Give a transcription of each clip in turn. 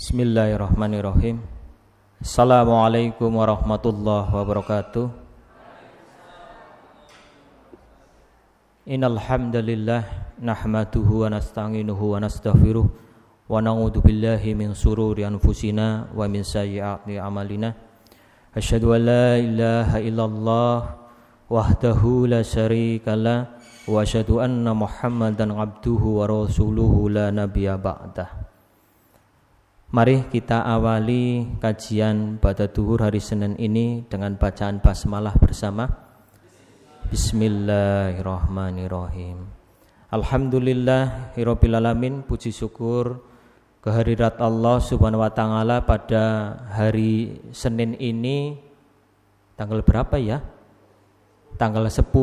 Bismillahirrahmanirrahim. Assalamualaikum warahmatullahi wabarakatuh. Innal hamdalillah nahmaduhu wa nasta'inuhu wa nastaghfiruh wa na'udzu billahi min shururi anfusina wa min sayyiati a'malina. Asyhadu an la ilaha illallah wahdahu la syarikalah wa asyhadu anna Muhammadan abduhu wa rasuluhu la nabiyya ba'dah. Mari kita awali kajian pada duhur hari Senin ini dengan bacaan basmalah bersama. Bismillahirrahmanirrahim. Alhamdulillahirabbil alamin, puji syukur kehadirat Allah Subhanahu wa taala pada hari Senin ini tanggal berapa ya? Tanggal 10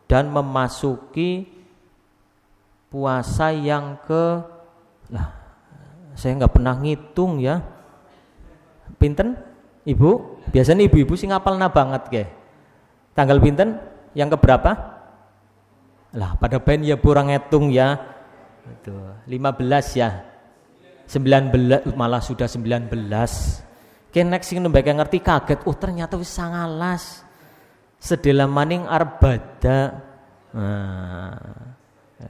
dan memasuki puasa yang saya nggak pernah ngitung ya. Pinten ibu? Biasanya ibu-ibu sih ngapalna banget ke. Tanggal pinten? Yang keberapa? Lah pada ben ya kurang ngitung ya. Itu 15 ya. 19 malah sudah 19. Kenek sing nembake ngerti kaget. Oh ternyata wis 19. Sedela maning arbada. Nah,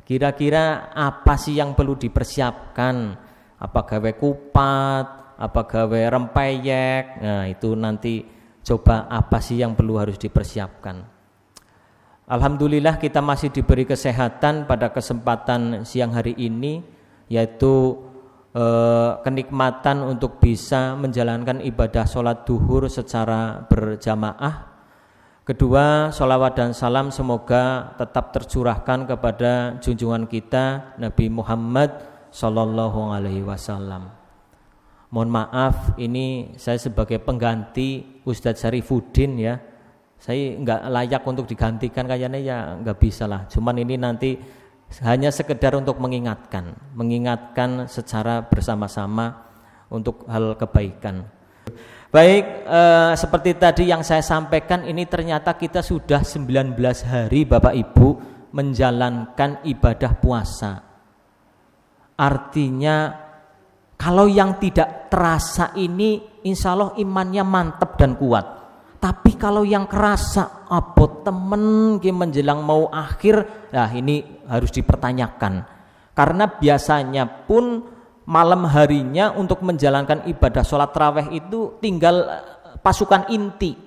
kira-kira apa sih yang perlu dipersiapkan? Apa gawe kupat, apa gawe rempeyek. Nah itu nanti coba apa sih yang perlu harus dipersiapkan. Alhamdulillah kita masih diberi kesehatan pada kesempatan siang hari ini, yaitu kenikmatan untuk bisa menjalankan ibadah sholat duhur secara berjamaah. Kedua, sholawat dan salam semoga tetap tercurahkan kepada junjungan kita Nabi Muhammad Sallallahu alaihi wasallam. Mohon maaf, ini saya sebagai pengganti Ustadz Syarifuddin ya. Saya enggak layak untuk digantikan, kayaknya ya enggak bisa lah. Cuman ini nanti hanya sekedar untuk mengingatkan secara bersama-sama untuk hal kebaikan. Baik, seperti tadi yang saya sampaikan, ini ternyata kita sudah 19 hari Bapak Ibu menjalankan ibadah puasa. Artinya kalau yang tidak terasa ini insya Allah imannya mantap dan kuat. Tapi kalau yang kerasa apa temen menjelang mau akhir, nah ini harus dipertanyakan. Karena biasanya pun malam harinya untuk menjalankan ibadah sholat tarawih itu tinggal pasukan inti.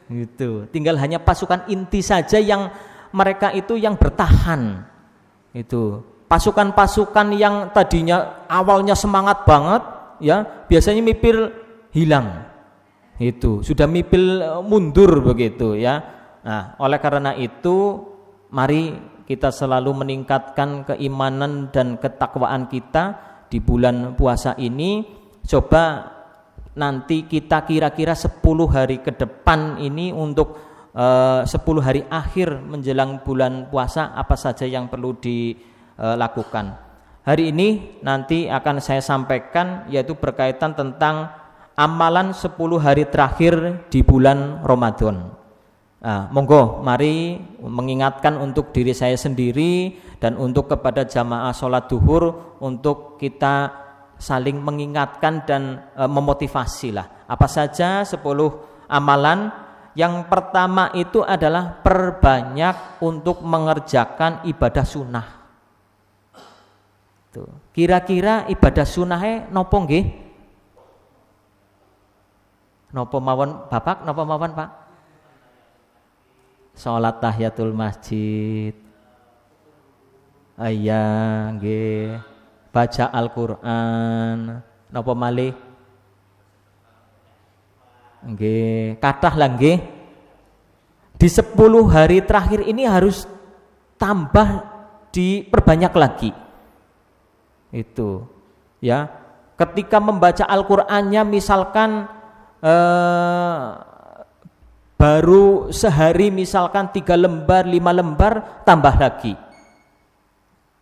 Gitu. Tinggal hanya pasukan inti saja yang mereka itu yang bertahan. Itu. Pasukan-pasukan yang tadinya awalnya semangat banget ya, biasanya mipil hilang. Itu, sudah mipil mundur begitu ya. Nah, oleh karena itu mari kita selalu meningkatkan keimanan dan ketakwaan kita di bulan puasa ini. Coba nanti kita kira-kira 10 hari ke depan ini untuk 10 hari akhir menjelang bulan puasa apa saja yang perlu dilakukan. Hari ini nanti akan saya sampaikan yaitu berkaitan tentang amalan 10 hari terakhir di bulan Ramadan. Nah, monggo mari mengingatkan untuk diri saya sendiri dan untuk kepada jamaah sholat duhur untuk kita saling mengingatkan dan memotivasi lah. Apa saja 10 amalan. Yang pertama itu adalah perbanyak untuk mengerjakan ibadah sunnah. Kira-kira ibadah sunnahnya nopo nggih? Nopo mawon Bapak, nopo mawon Pak? Salat tahiyatul masjid. Iya nggih. Baca Al-Qur'an. Nopo malih? Nggih, kathah lah nggih. Di 10 hari terakhir ini harus tambah diperbanyak lagi. Itu ya, ketika membaca Al-Qur'annya misalkan baru sehari misalkan 3 lembar 5 lembar, tambah lagi.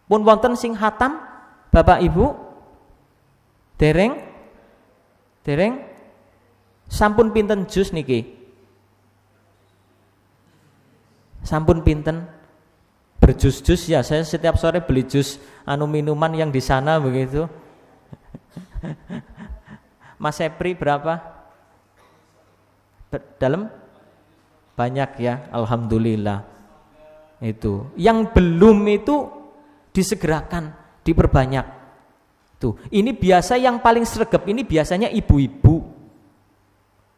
Pun wonten sing hatam Bapak Ibu? Dereng sampun pinten jus niki? Sampun pinten? Berjus-jus ya, saya setiap sore beli jus minuman yang di sana begitu. Mas Sepri berapa? Dalam? Banyak ya, alhamdulillah. Itu. Yang belum itu disegerakan, diperbanyak. Tuh, ini biasa yang paling sregep ini biasanya ibu-ibu.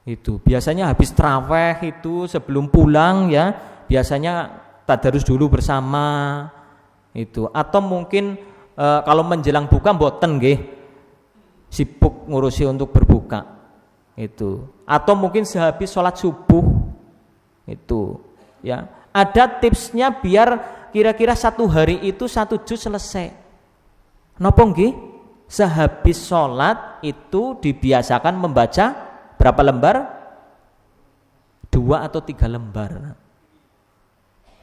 Itu biasanya habis traweh itu sebelum pulang ya, biasanya tadarus dulu bersama. Itu atau mungkin kalau menjelang buka mboten nggih. Sibuk ngurusi untuk berbuka. Itu. Atau mungkin sehabis sholat subuh. Itu, ya. Ada tipsnya biar kira-kira 1 hari itu 1 juz selesai. Napa nggih? Sehabis sholat itu dibiasakan membaca berapa lembar? 2 atau 3 lembar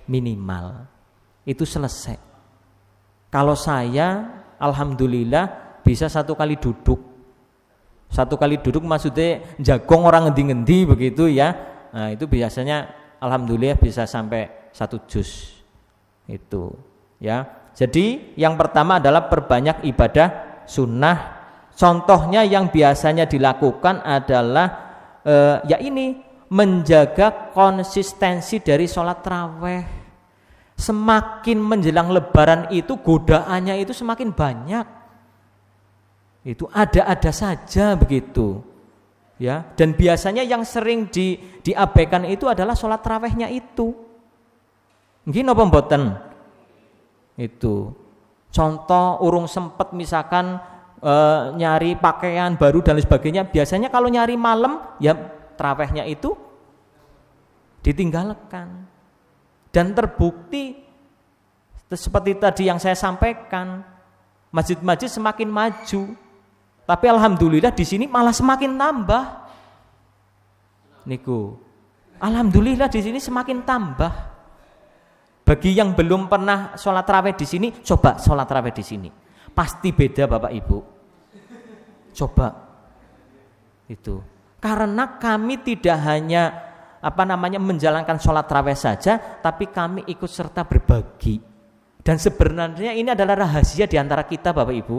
minimal. Itu selesai. Kalau saya alhamdulillah bisa 1 kali duduk. 1 kali duduk maksudnya jagong orang ngendi-ngendi begitu ya. Nah, itu biasanya alhamdulillah bisa sampai 1 juz. Itu ya. Jadi yang pertama adalah perbanyak ibadah sunnah. Contohnya yang biasanya dilakukan adalah ya ini menjaga konsistensi dari sholat tarawih. Semakin menjelang lebaran itu godaannya itu semakin banyak. Itu ada-ada saja begitu. Ya, dan biasanya yang sering diabaikan itu adalah sholat tarawihnya itu. Nggih napa mboten? Itu. Contoh urung sempet misalkan nyari pakaian baru dan lain sebagainya, biasanya kalau nyari malam ya tarawihnya itu ditinggalkan. Dan terbukti seperti tadi yang saya sampaikan, masjid-masjid semakin maju. Tapi alhamdulillah di sini malah semakin tambah. Niku. Alhamdulillah di sini semakin tambah. Bagi yang belum pernah sholat tarawih di sini, coba sholat tarawih di sini. Pasti beda Bapak Ibu. Coba. Itu. Karena kami tidak hanya menjalankan sholat tarawih saja, tapi kami ikut serta berbagi. Dan sebenarnya ini adalah rahasia di antara kita Bapak Ibu.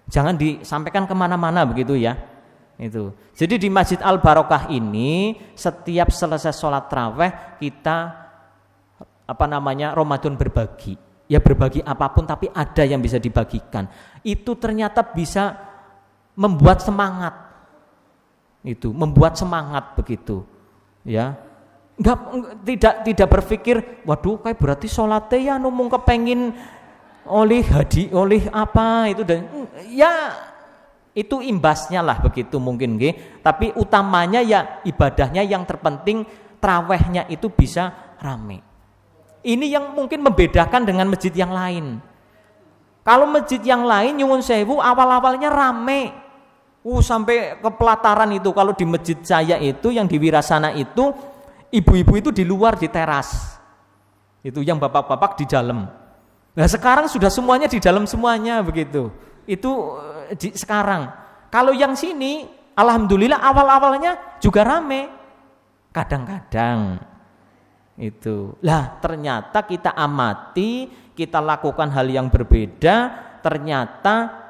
Jangan disampaikan kemana-mana begitu ya. Itu. Jadi di Masjid Al Barokah ini setiap selesai sholat tarawih kita Ramadan berbagi. Ya berbagi apapun tapi ada yang bisa dibagikan. Itu ternyata bisa membuat semangat. Itu, membuat semangat begitu. Ya. Tidak berpikir, waduh kayak berarti sholatnya ya numung kepengin oleh apa itu dan ya itu imbasnya lah begitu mungkin nggih. Tapi utamanya ya ibadahnya yang terpenting trawehnya itu bisa rame. Ini yang mungkin membedakan dengan masjid yang lain. Kalau masjid yang lain nyuwun sewu awal-awalnya rame. Sampai ke pelataran itu. Kalau di masjid saya itu yang di Wirasana itu ibu-ibu itu di luar di teras. Itu yang bapak-bapak di dalam. Nah sekarang sudah semuanya di dalam semuanya begitu. Itu sekarang. Kalau yang sini, alhamdulillah awal-awalnya juga rame. Kadang-kadang itu. Lah ternyata kita amati, kita lakukan hal yang berbeda. Ternyata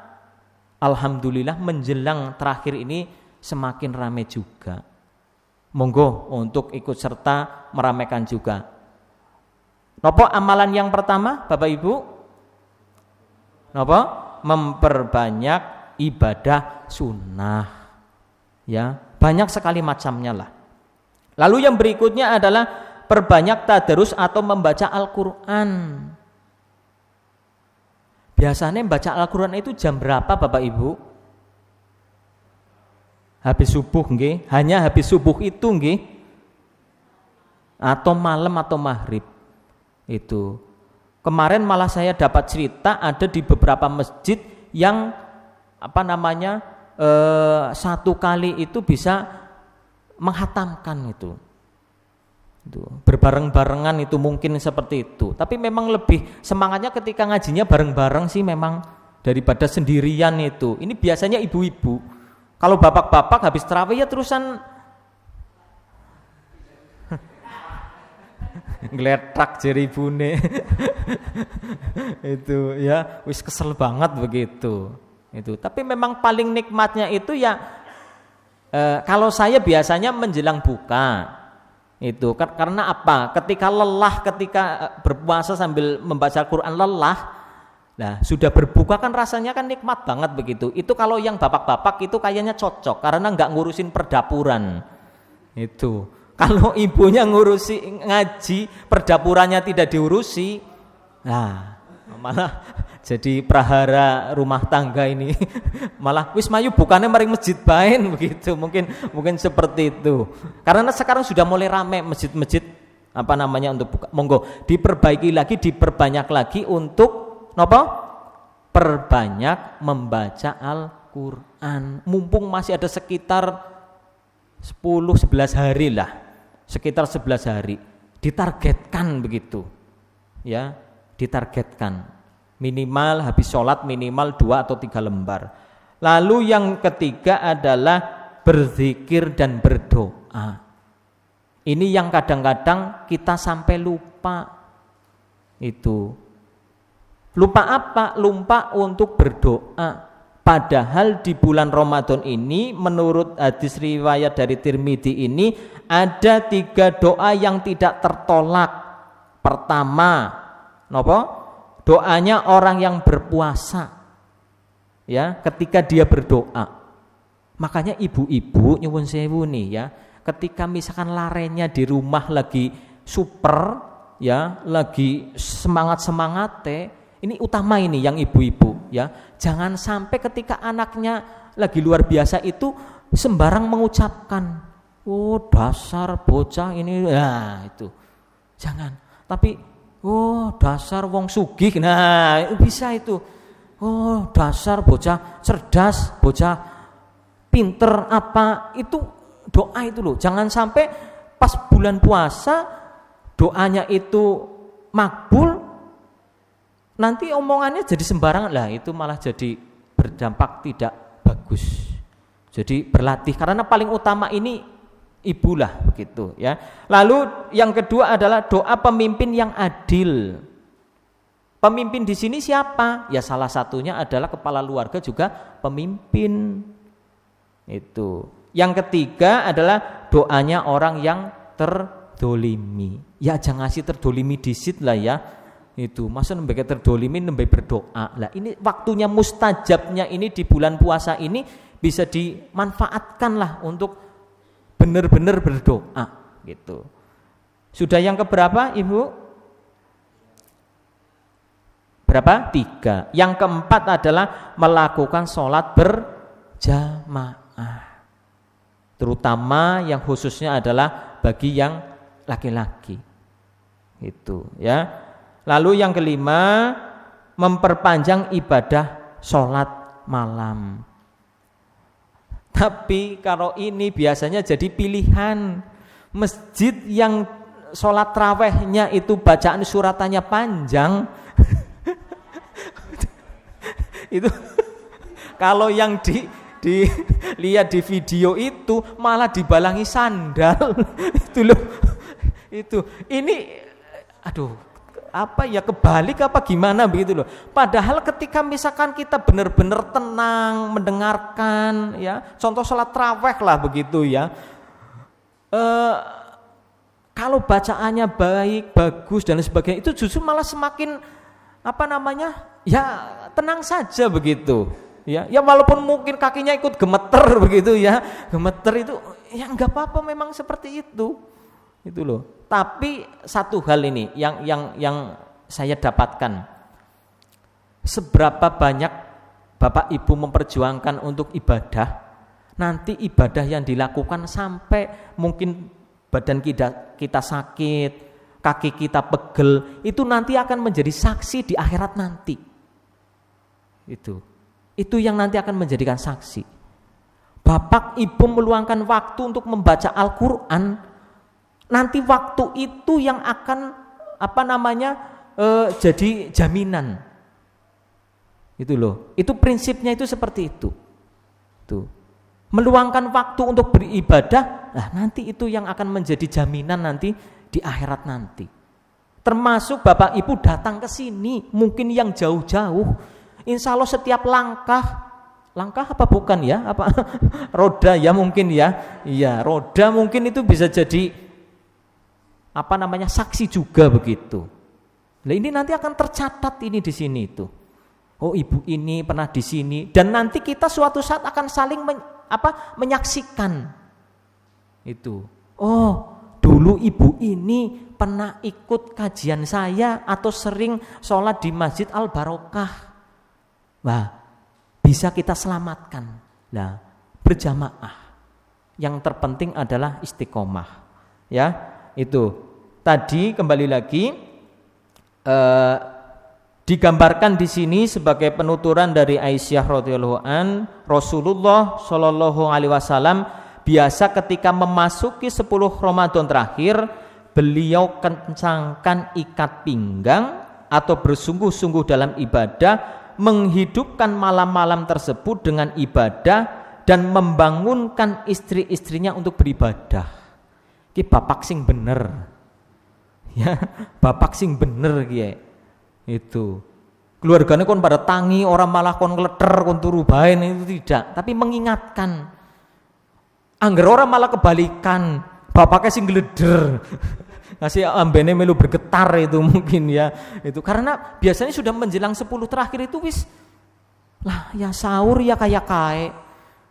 alhamdulillah menjelang terakhir ini semakin rame juga. Monggo untuk ikut serta meramaikan juga. Napa amalan yang pertama Bapak Ibu? Napa? Memperbanyak ibadah sunnah. Ya, banyak sekali macamnya lah. Lalu yang berikutnya adalah perbanyak tadarus atau membaca Al-Qur'an. Biasanya membaca Al-Qur'an itu jam berapa Bapak Ibu? Habis subuh nggih? Hanya habis subuh itu nggih? Atau malam atau maghrib? Itu kemarin malah saya dapat cerita ada di beberapa masjid yang satu kali itu bisa menghatamkan itu berbareng-barengan itu mungkin seperti itu. Tapi memang lebih semangatnya ketika ngajinya bareng-bareng sih memang daripada sendirian itu. Ini biasanya ibu-ibu. Kalau bapak-bapak habis tarawih ya terusan ngeletak jeribune itu ya wis kesel banget begitu Itu. Tapi memang paling nikmatnya itu ya kalau saya biasanya menjelang buka. Itu karena apa? Ketika lelah, ketika berpuasa sambil membaca Al-Qur'an lelah, nah sudah berbuka kan rasanya kan nikmat banget begitu. Itu kalau yang bapak-bapak itu kayaknya cocok karena nggak ngurusin perdapuran. Itu. Kalau ibunya ngurusi ngaji, perdapurannya tidak diurusi, nah malah jadi prahara rumah tangga ini malah wis mayu bukannya mari masjid bain begitu, mungkin seperti itu. Karena sekarang sudah mulai rame masjid-masjid untuk buka. Monggo diperbaiki lagi, diperbanyak lagi untuk nopo? Perbanyak membaca Al-Qur'an. Mumpung masih ada sekitar 10-11 hari lah. Sekitar 11 hari. Ditargetkan begitu. Ya, ditargetkan. Minimal habis sholat minimal 2 atau 3 lembar. Lalu yang ketiga adalah berzikir dan berdoa. Ini yang kadang-kadang kita sampai lupa. Itu. Lupa apa? Lupa untuk berdoa. Padahal di bulan Ramadan ini menurut hadis riwayat dari Tirmidzi ini ada 3 doa yang tidak tertolak. Pertama, nopo? Doanya orang yang berpuasa, ya, ketika dia berdoa. Makanya ibu-ibu nyuwun sewu nih ya, ketika misalkan larenya di rumah lagi super, ya, lagi semangat-semangate, ini utama ini yang ibu-ibu, ya, jangan sampai ketika anaknya lagi luar biasa itu sembarang mengucapkan, oh dasar bocah ini, ya itu, jangan. Tapi oh dasar wong sugih, nah bisa itu. Oh dasar bocah cerdas, bocah pinter apa, itu doa itu loh. Jangan sampai pas bulan puasa doanya itu makbul, nanti omongannya jadi sembarangan lah, itu malah jadi berdampak tidak bagus. Jadi berlatih, karena paling utama ini ibulah begitu ya. Lalu yang kedua adalah doa pemimpin yang adil. Pemimpin di sini siapa? Ya salah satunya adalah kepala keluarga juga pemimpin. Itu. Yang ketiga adalah doanya orang yang terdolimi. Ya jangan ngasih terdolimi disit lah ya. Itu masa nembe terdolimi nembe berdoa. Lah ini waktunya mustajabnya ini di bulan puasa ini bisa dimanfaatkan lah untuk benar-benar berdoa gitu. Sudah yang keberapa Ibu? Berapa? 3. Yang keempat adalah melakukan sholat berjamaah. Terutama yang khususnya adalah bagi yang laki-laki. Itu ya. Lalu yang kelima, memperpanjang ibadah sholat malam. Tapi kalau ini biasanya jadi pilihan. Masjid yang sholat rawehnya itu bacaan suratannya panjang. Itu kalau yang dilihat di video itu malah dibalangi sandal. Itu loh. Itu. Ini aduh, apa ya, kebalik apa gimana begitu loh. Padahal ketika misalkan kita benar-benar tenang mendengarkan ya, contoh sholat tarawih lah begitu ya, kalau bacaannya baik, bagus dan sebagainya, itu justru malah semakin ya tenang saja begitu ya. Ya walaupun mungkin kakinya ikut gemeter begitu ya, gemeter itu ya nggak apa-apa, memang seperti itu loh. Tapi satu hal ini yang saya dapatkan, seberapa banyak Bapak Ibu memperjuangkan untuk ibadah, nanti ibadah yang dilakukan sampai mungkin badan kita sakit, kaki kita pegel, itu nanti akan menjadi saksi di akhirat nanti. Itu yang nanti akan menjadikan saksi. Bapak Ibu meluangkan waktu untuk membaca Al-Qur'an, nanti waktu itu yang akan jadi jaminan. Itu loh. Itu prinsipnya itu seperti itu. Tuh. Meluangkan waktu untuk beribadah, nah nanti itu yang akan menjadi jaminan nanti di akhirat nanti. Termasuk Bapak Ibu datang ke sini, mungkin yang jauh-jauh, insya Allah setiap langkah langkah apa bukan ya? Apa roda ya mungkin ya. Iya, roda mungkin itu bisa jadi saksi juga begitu. Nah, ini nanti akan tercatat ini di sini itu. Oh, ibu ini pernah di sini, dan nanti kita suatu saat akan saling menyaksikan itu. Oh, dulu ibu ini pernah ikut kajian saya atau sering sholat di Masjid Al Barokah. Wah, bisa kita selamatkan. Nah, berjamaah. Yang terpenting adalah istiqomah. Ya, itu. Tadi kembali lagi digambarkan di sini sebagai penuturan dari Aisyah radhiyallahu an, Rasulullah shallallahu alaihi wasallam biasa ketika memasuki 10 Ramadan terakhir, beliau kencangkan ikat pinggang atau bersungguh-sungguh dalam ibadah, menghidupkan malam-malam tersebut dengan ibadah dan membangunkan istri-istrinya untuk beribadah. Ki bapak sing bener. Ya, bapak sing bener ki. Itu keluarganya kon pada tangi, orang malah kon ngeleter, kon turu baen, itu tidak, tapi mengingatkan. Angger orang malah kebalikan, bapaknya sing gleder ngasih ambene melu bergetar itu mungkin ya. Itu karena biasanya sudah menjelang 10 terakhir itu wis lah ya sahur ya kayak kae,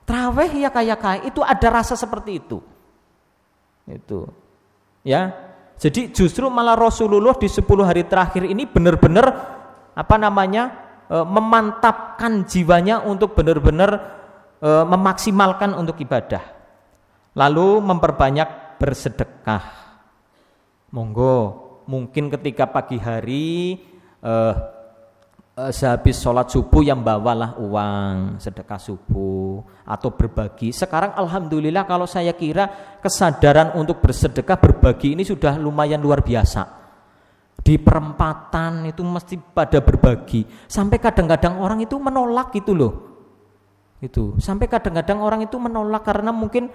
traweh ya kayak kae, itu ada rasa seperti itu ya. Jadi justru malah Rasulullah di 10 hari terakhir ini benar-benar memantapkan jiwanya untuk benar-benar memaksimalkan untuk ibadah. Lalu memperbanyak bersedekah. Monggo, mungkin ketika pagi hari sehabis sholat subuh yang bawalah uang sedekah subuh atau berbagi. Sekarang alhamdulillah kalau saya kira kesadaran untuk bersedekah berbagi ini sudah lumayan luar biasa. Di perempatan itu mesti pada berbagi. Sampai kadang-kadang orang itu menolak gitu loh. Itu sampai kadang-kadang orang itu menolak karena mungkin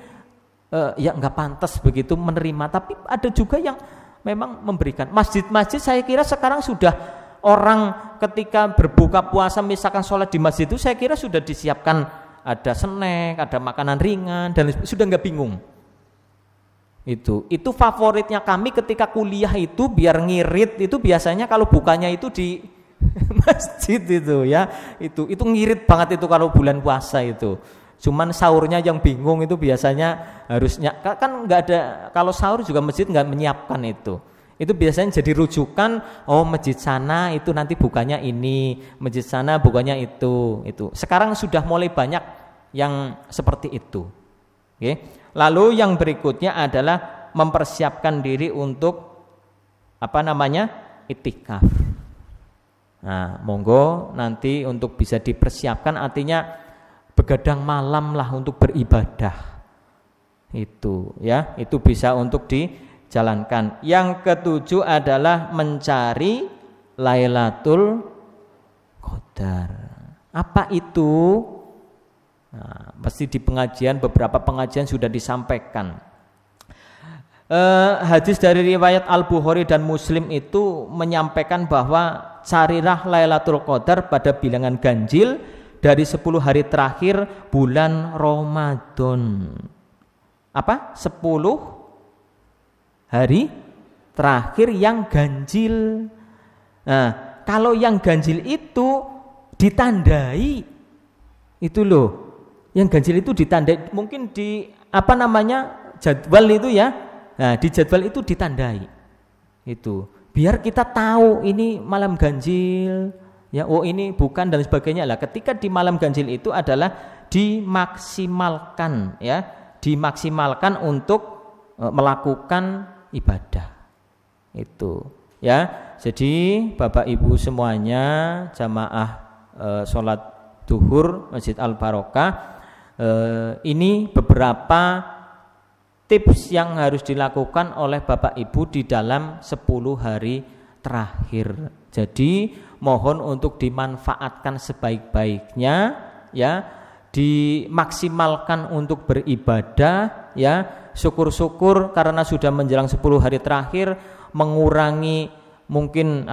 ya nggak pantas begitu menerima. Tapi ada juga yang memang memberikan. Masjid-masjid saya kira sekarang sudah, orang ketika berbuka puasa misalkan sholat di masjid itu saya kira sudah disiapkan, ada snack, ada makanan ringan, dan sudah nggak bingung. Itu favoritnya kami ketika kuliah itu biar ngirit itu biasanya kalau bukanya itu di masjid itu ya. Itu ngirit banget itu kalau bulan puasa itu. Cuman sahurnya yang bingung itu biasanya harusnya kan nggak ada, kalau sahur juga masjid nggak menyiapkan itu. Itu biasanya jadi rujukan, oh masjid sana itu nanti bukanya ini, masjid sana bukanya itu. Sekarang sudah mulai banyak yang seperti itu. Oke. Lalu yang berikutnya adalah mempersiapkan diri untuk itikaf. Nah, monggo nanti untuk bisa dipersiapkan, artinya begadang malam lah untuk beribadah. Itu ya, itu bisa untuk dijalankan. Yang ketujuh adalah mencari Lailatul Qadar. Apa itu? Nah, pasti di pengajian, beberapa pengajian sudah disampaikan. Hadis dari riwayat Al-Bukhari dan Muslim itu menyampaikan bahwa carilah Lailatul Qadar pada bilangan ganjil dari 10 hari terakhir bulan Ramadan. 10 hari terakhir yang ganjil. Nah, kalau yang ganjil itu ditandai, itu loh. Yang ganjil itu ditandai, mungkin di jadwal itu ya. Nah, di jadwal itu ditandai. Itu biar kita tahu ini malam ganjil, ya, oh ini bukan dan sebagainya lah. Ketika di malam ganjil itu adalah dimaksimalkan ya, dimaksimalkan untuk melakukan ibadah. Itu ya. Jadi Bapak Ibu semuanya jamaah sholat duhur Masjid Al Barokah, ini beberapa tips yang harus dilakukan oleh Bapak Ibu di dalam 10 hari terakhir. Jadi mohon untuk dimanfaatkan sebaik-baiknya ya, dimaksimalkan untuk beribadah ya. Syukur-syukur karena sudah menjelang 10 hari terakhir, mengurangi mungkin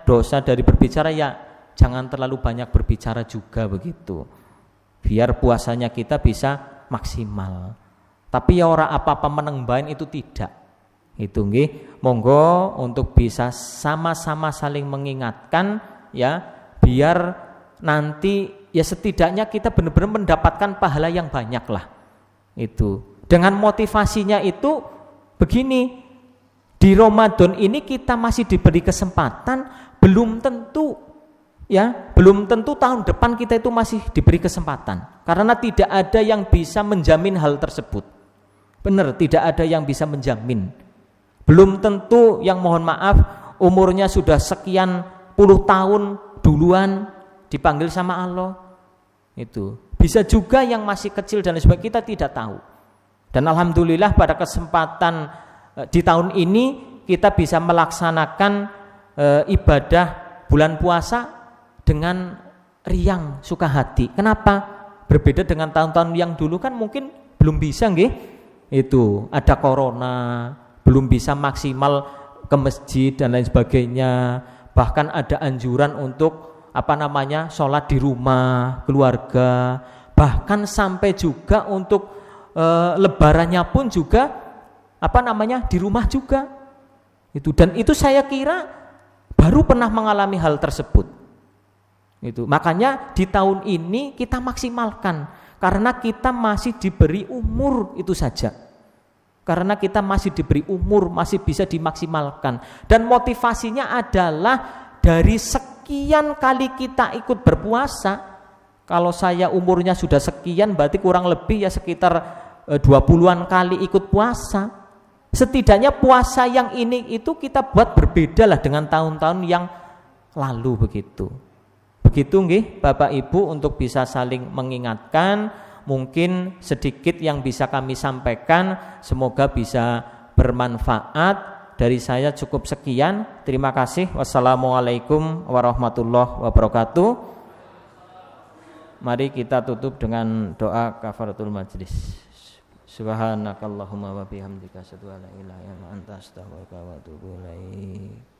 dosa dari berbicara ya, jangan terlalu banyak berbicara juga begitu. biar puasanya kita bisa maksimal. Tapi ya ora apa-apa menengbain itu tidak. Itu nggih, monggo untuk bisa sama-sama saling mengingatkan ya, biar nanti ya setidaknya kita benar-benar mendapatkan pahala yang banyak lah. Itu. Dengan motivasinya itu begini, di Ramadan ini kita masih diberi kesempatan, belum tentu tahun depan kita itu masih diberi kesempatan. Karena tidak ada yang bisa menjamin hal tersebut. Benar, tidak ada yang bisa menjamin. Belum tentu yang mohon maaf umurnya sudah sekian puluh tahun duluan dipanggil sama Allah. Itu. Bisa juga yang masih kecil dan sebagainya, kita tidak tahu. Dan alhamdulillah pada kesempatan di tahun ini kita bisa melaksanakan ibadah bulan puasa dengan riang, suka hati. Kenapa? Berbeda dengan tahun-tahun yang dulu kan mungkin belum bisa nggih. Itu ada corona, belum bisa maksimal ke masjid dan lain sebagainya. Bahkan ada anjuran untuk sholat di rumah keluarga. Bahkan sampai juga untuk lebarannya pun juga di rumah juga. Itu, dan itu saya kira baru pernah mengalami hal tersebut. Itu. Makanya di tahun ini kita maksimalkan karena kita masih diberi umur itu saja. Karena kita masih diberi umur, masih bisa dimaksimalkan. Dan motivasinya adalah dari sekian kali kita ikut berpuasa. Kalau saya umurnya sudah sekian, berarti kurang lebih ya sekitar 20-an kali ikut puasa. Setidaknya puasa yang ini itu kita buat berbeda lah dengan tahun-tahun yang lalu begitu. Begitu nggih Bapak Ibu, untuk bisa saling mengingatkan. Mungkin sedikit yang bisa kami sampaikan, semoga bisa bermanfaat. Dari saya cukup sekian. Terima kasih. Wassalamualaikum warahmatullahi wabarakatuh. Mari kita tutup dengan doa kafaratul majlis. Subhanakallahumma wa bihamdika asyhadu an la ilaha illa anta astaghfiruka wa atubu ilaik.